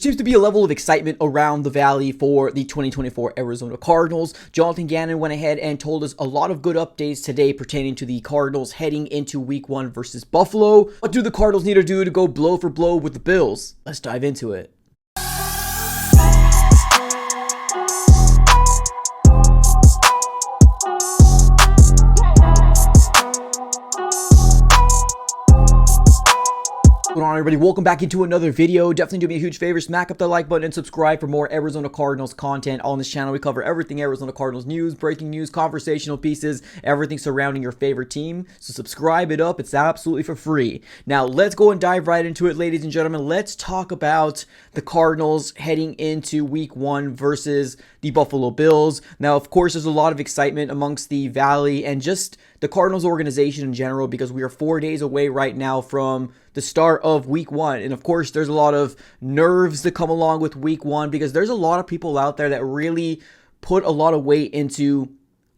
Seems to be a level of excitement around the valley for the 2024 Arizona Cardinals. Jonathan Ganon went ahead and told us a lot of good updates today pertaining to the Cardinals heading into Week 1 versus Buffalo. What do the Cardinals need to do to go blow for blow with the Bills? Let's dive into it. What's going on, everybody? Welcome back into another video. Definitely do me a huge favor, smack up the like button and subscribe for more Arizona Cardinals content on this channel. We cover everything Arizona Cardinals news, breaking news, conversational pieces, everything surrounding your favorite team. So subscribe it up. It's absolutely for free. Now let's go and dive right into it, ladies and gentlemen. Let's talk about the Cardinals heading into Week 1 versus the Buffalo Bills. Now, of course, there's a lot of excitement amongst the Valley and just the Cardinals organization in general, because we are 4 days away right now from the start of Week 1. And of course, there's a lot of nerves that come along with Week 1 because there's a lot of people out there that really put a lot of weight into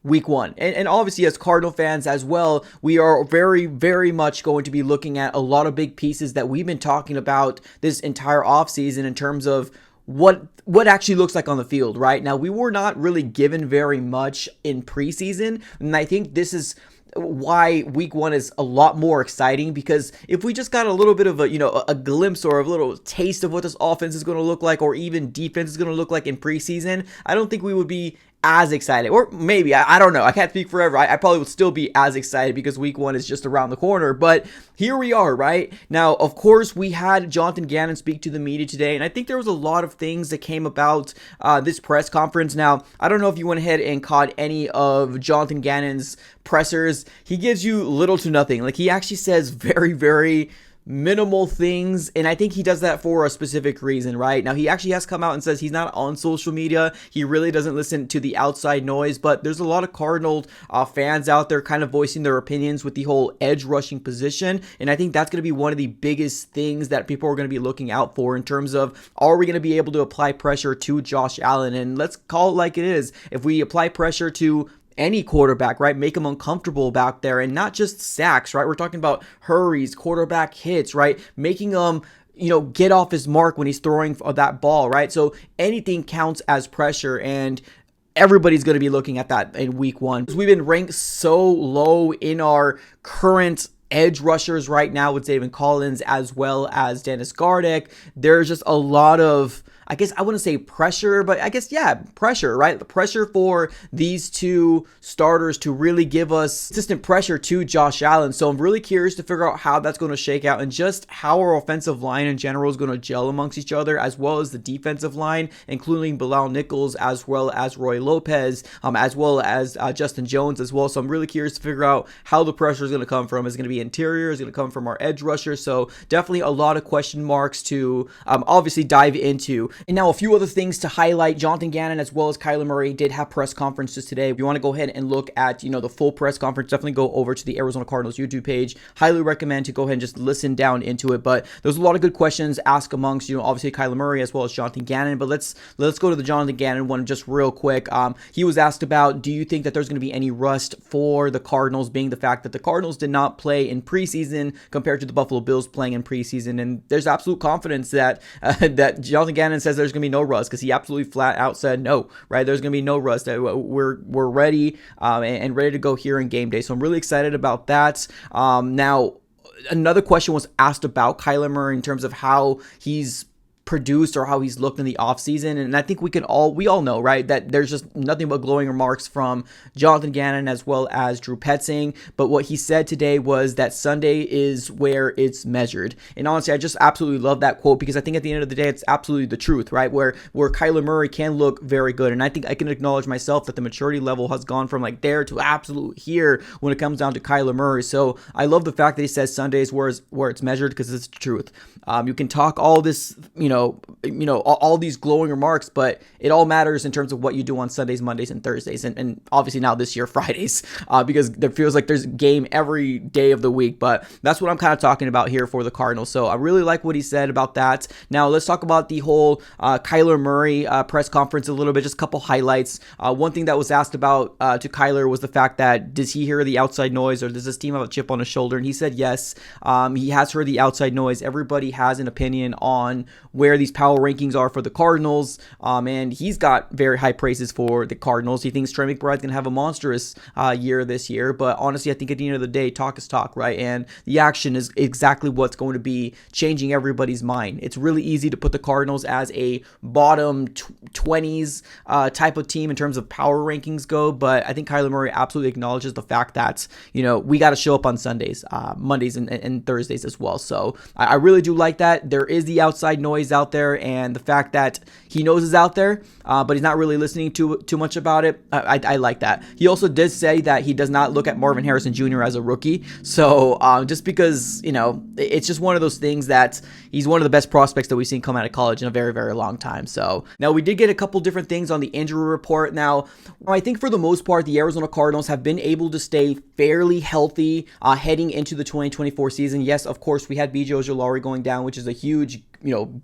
Week 1. And obviously, as Cardinal fans as well, we are very, very much going to be looking at a lot of big pieces that we've been talking about this entire offseason in terms of what actually looks like on the field. Right now, we were not really given very much in preseason, and I think this is why Week 1 is a lot more exciting, because if we just got a little bit of a glimpse or a little taste of what this offense is going to look like, or even defense is going to look like in preseason, I don't think we would be as excited. Or maybe, I don't know, I can't speak forever. I probably would still be as excited because Week 1 is just around the corner, but here we are, right? Now, of course, we had Jonathan Ganon speak to the media today, and I think there was a lot of things that came about this press conference. Now, I don't know if you went ahead and caught any of Jonathan Ganon's pressers. He gives you little to nothing. Like, he actually says very, very minimal things, and I think he does that for a specific reason. Right now, he actually has come out and says he's not on social media. He really doesn't listen to the outside noise, but there's a lot of Cardinal fans out there kind of voicing their opinions with the whole edge rushing position, and I think that's going to be one of the biggest things that people are going to be looking out for in terms of, are we going to be able to apply pressure to Josh Allen? And let's call it like it is. If we apply pressure to any quarterback, right, make them uncomfortable back there, and not just sacks, right? We're talking about hurries, quarterback hits, right? Making them, get off his mark when he's throwing that ball, right? So anything counts as pressure, and everybody's going to be looking at that in Week 1. We've been ranked so low in our current edge rushers right now with Zaven Collins as well as Dennis Gardeck. There's just a lot of, I guess I wouldn't say pressure, but I guess, yeah, pressure, right? The pressure for these two starters to really give us consistent pressure to Josh Allen. So I'm really curious to figure out how that's going to shake out, and just how our offensive line in general is going to gel amongst each other, as well as the defensive line, including Bilal Nichols, as well as Roy Lopez, as well as Justin Jones as well. So I'm really curious to figure out how the pressure is going to come from. Is it going to be interior? Is it going to come from our edge rusher? So definitely a lot of question marks to obviously dive into. And now a few other things to highlight. Jonathan Ganon as well as Kyler Murray did have press conferences today. If you want to go ahead and look at, the full press conference, definitely go over to the Arizona Cardinals YouTube page. Highly recommend to go ahead and just listen down into it. But there's a lot of good questions asked amongst, obviously Kyler Murray as well as Jonathan Ganon. But let's go to the Jonathan Ganon one just real quick. He was asked about, do you think that there's going to be any rust for the Cardinals, being the fact that the Cardinals did not play in preseason compared to the Buffalo Bills playing in preseason? And there's absolute confidence that that Jonathan Ganon says there's going to be no rust, because he absolutely flat out said no, right? There's going to be no rust. We're ready and ready to go here in game day. So I'm really excited about that. Now, another question was asked about Kyler Murray in terms of how he's produced or how he's looked in the offseason, and I think we all know, right, that there's just nothing but glowing remarks from Jonathan Ganon as well as Drew Petzing. But what he said today was that Sunday is where it's measured, and honestly, I just absolutely love that quote, because I think at the end of the day, it's absolutely the truth, right? Where Kyler Murray can look very good, and I think I can acknowledge myself that the maturity level has gone from like there to absolute here when it comes down to Kyler Murray. So I love the fact that he says Sunday is where it's measured, because it's the truth. You can talk all this, all these glowing remarks, but it all matters in terms of what you do on Sundays, Mondays, and Thursdays, and obviously now this year Fridays, because there feels like there's a game every day of the week. But that's what I'm kind of talking about here for the Cardinals. So I really like what he said about that. Now let's talk about the whole Kyler Murray press conference a little bit, just a couple highlights. One thing that was asked about to Kyler was the fact that, does he hear the outside noise, or does this team have a chip on his shoulder? And he said yes, he has heard the outside noise. Everybody has an opinion on where these power rankings are for the Cardinals. And he's got very high praises for the Cardinals. He thinks Trey McBride's going to have a monstrous year this year. But honestly, I think at the end of the day, talk is talk, right? And the action is exactly what's going to be changing everybody's mind. It's really easy to put the Cardinals as a bottom 20s type of team in terms of power rankings go. But I think Kyler Murray absolutely acknowledges the fact that, we got to show up on Sundays, Mondays, and Thursdays as well. So I really do like that. There is the outside noise out there, and the fact that he knows is out there, but he's not really listening too much about it. I like that. He also did say that he does not look at Marvin Harrison Jr. as a rookie. So just because, it's just one of those things that he's one of the best prospects that we've seen come out of college in a very, very long time. So now we did get a couple different things on the injury report. Now, I think for the most part, the Arizona Cardinals have been able to stay fairly healthy heading into the 2024 season. Yes, of course, we had B.J. Ojulari going down, which is a huge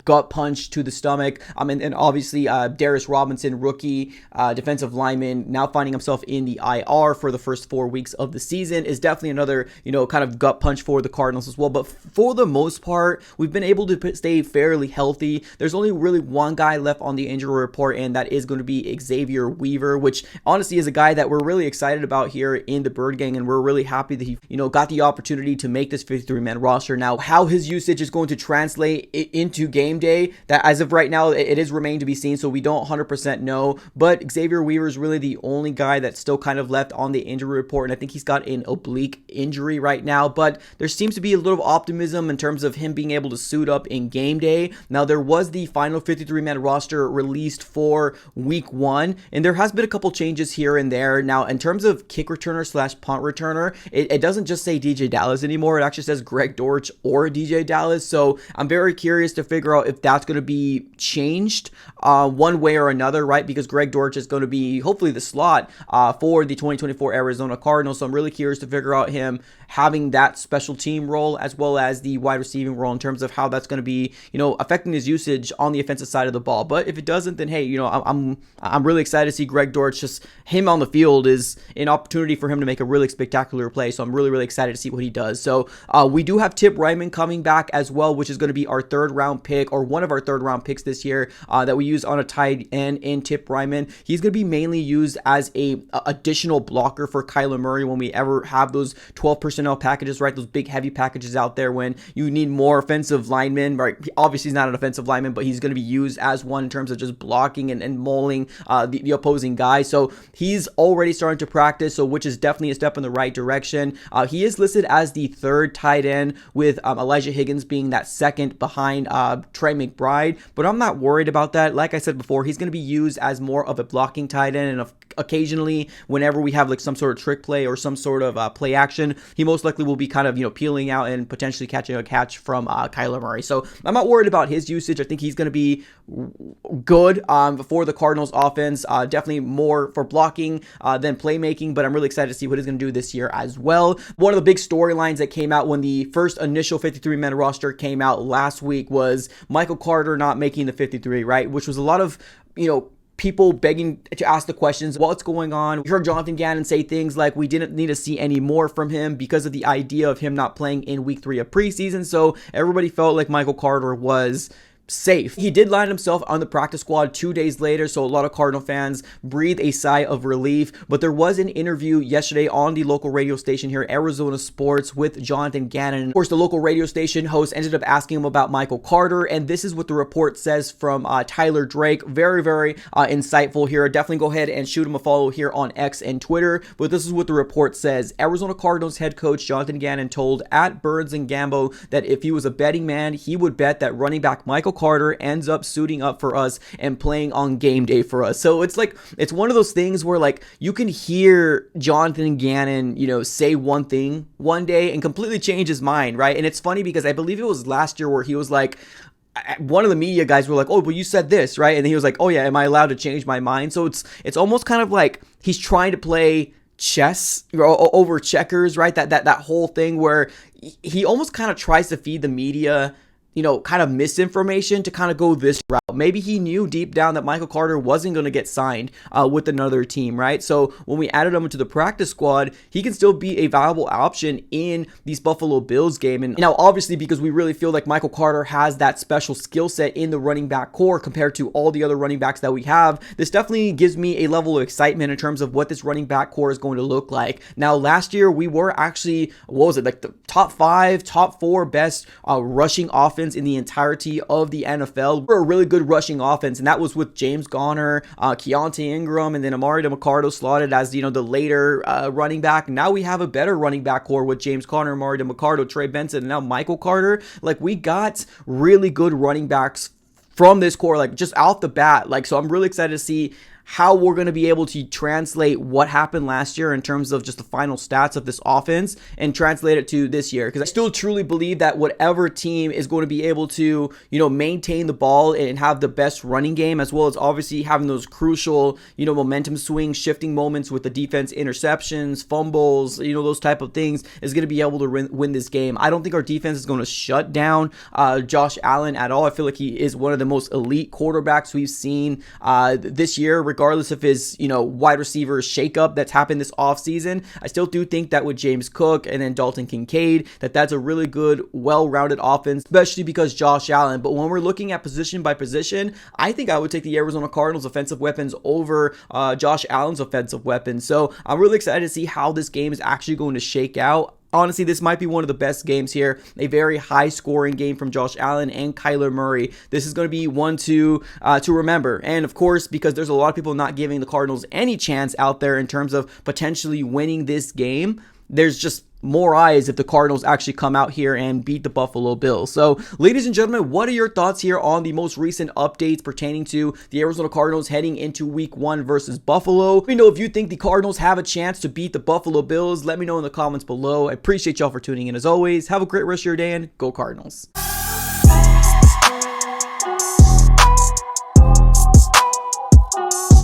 gut punch to the stomach. And obviously Darius Robinson, rookie defensive lineman, now finding himself in the IR for the first 4 weeks of the season is definitely another, kind of gut punch for the Cardinals as well. But for the most part, we've been able to stay fairly healthy. There's only really one guy left on the injury report, and that is going to be Xavier Weaver, which honestly is a guy that we're really excited about here in the Bird Gang, and we're really happy that he, got the opportunity to make this 53-man roster. Now, how his usage is going to translate into game day, that as of right now, it is remained to be seen, so we don't 100% know. But Xavier Weaver is really the only guy that's still kind of left on the injury report, and I think he's got an oblique injury right now. But there seems to be a little optimism in terms of him being able to suit up in game day. Now, there was the final 53-man roster released for week 1, and there has been a couple changes here and there. Now, in terms of kick returner / punt returner, it doesn't just say DJ Dallas anymore. It actually says Greg Dortch or DJ Dallas. So I'm very curious to figure out if that's going to be changed one way or another, right? Because Greg Dortch is going to be hopefully the slot for the 2024 Arizona Cardinals. So I'm really curious to figure out him having that special team role as well as the wide receiving role in terms of how that's going to be, affecting his usage on the offensive side of the ball. But if it doesn't, then hey, I'm really excited to see Greg Dortch. Just him on the field is an opportunity for him to make a really spectacular play. So I'm really, really excited to see what he does. So we do have Tip Ryman coming back as well, which is going to be our 3rd round pick, or one of our 3rd round picks this year that we use on a tight end in Tip Ryman. He's going to be mainly used as a additional blocker for Kyler Murray when we ever have those 12 personnel packages, right? Those big heavy packages out there when you need more offensive linemen, right? Obviously he's not an offensive lineman, but he's going to be used as one in terms of just blocking and mauling the opposing guy. So he's already starting to practice, so which is definitely a step in the right direction. He is listed as the 3rd tight end, with Elijah Higgins being that 2nd behind Trey McBride, but I'm not worried about that. Like I said before, he's going to be used as more of a blocking tight end, and occasionally whenever we have like some sort of trick play or some sort of play action, he most likely will be kind of peeling out and potentially catching a catch from Kyler Murray. So I'm not worried about his usage. I think he's going to be good for the Cardinals offense, definitely more for blocking than playmaking, but I'm really excited to see what he's going to do this year as well. One of the big storylines that came out when the first initial 53-man roster came out last week was Michael Carter not making the 53, right? Which was a lot of, people begging to ask the questions, what's going on? We heard Jonathan Gannon say things like we didn't need to see any more from him because of the idea of him not playing in week 3 of preseason. So everybody felt like Michael Carter was safe. He did land himself on the practice squad 2 days later, so a lot of Cardinal fans breathed a sigh of relief. But there was an interview yesterday on the local radio station here, Arizona Sports, with Jonathan Gannon. Of course, the local radio station host ended up asking him about Michael Carter, and this is what the report says from Tyler Drake. Very, very insightful here. Definitely go ahead and shoot him a follow here on X and Twitter. But this is what the report says. Arizona Cardinals head coach Jonathan Gannon told at Burns and Gambo that if he was a betting man, he would bet that running back Michael Carter ends up suiting up for us and playing on game day for us. So it's like, it's one of those things where like you can hear Jonathan Gannon, say one thing one day and completely change his mind, right? And it's funny because I believe it was last year where he was like, one of the media guys were like, oh, well, you said this, right? And he was like, oh yeah, am I allowed to change my mind? So it's almost kind of like he's trying to play chess over checkers, right? That whole thing where he almost kind of tries to feed the media kind of misinformation to kind of go this route. Maybe he knew deep down that Michael Carter wasn't going to get signed with another team, right? So when we added him to the practice squad, he can still be a viable option in these Buffalo Bills game. And now, obviously, because we really feel like Michael Carter has that special skill set in the running back core compared to all the other running backs that we have, this definitely gives me a level of excitement in terms of what this running back core is going to look like. Now, last year, we were actually, what was it, like the top 5, top 4 best rushing offense in the entirety of the NFL. We're a really good rushing offense, and that was with James Conner, Keontae Ingram, and then Amari DeMarcado slotted as, the later running back. Now we have a better running back core with James Conner, Amari DeMarcado, Trey Benson, and now Michael Carter. Like, we got really good running backs from this core, like just out the bat. Like, so I'm really excited to see how we're going to be able to translate what happened last year in terms of just the final stats of this offense and translate it to this year. Because I still truly believe that whatever team is going to be able to, maintain the ball and have the best running game, as well as obviously having those crucial, momentum swing, shifting moments with the defense, interceptions, fumbles, those type of things, is going to be able to win this game. I don't think our defense is going to shut down Josh Allen at all. I feel like he is one of the most elite quarterbacks we've seen this year, regardless of his, wide receiver shakeup that's happened this offseason. I still do think that with James Cook and then Dalton Kincaid, that's a really good, well-rounded offense, especially because Josh Allen. But when we're looking at position by position, I think I would take the Arizona Cardinals offensive weapons over Josh Allen's offensive weapons. So I'm really excited to see how this game is actually going to shake out. Honestly, this might be one of the best games here. A very high-scoring game from Josh Allen and Kyler Murray. This is going to be one to remember. And, of course, because there's a lot of people not giving the Cardinals any chance out there in terms of potentially winning this game, there's just more eyes if the Cardinals actually come out here and beat the Buffalo Bills. So, ladies and gentlemen, what are your thoughts here on the most recent updates pertaining to the Arizona Cardinals heading into Week 1 versus Buffalo? Let me know if you think the Cardinals have a chance to beat the Buffalo Bills. Let me know in the comments below. I appreciate y'all for tuning in as always. Have a great rest of your day and go Cardinals.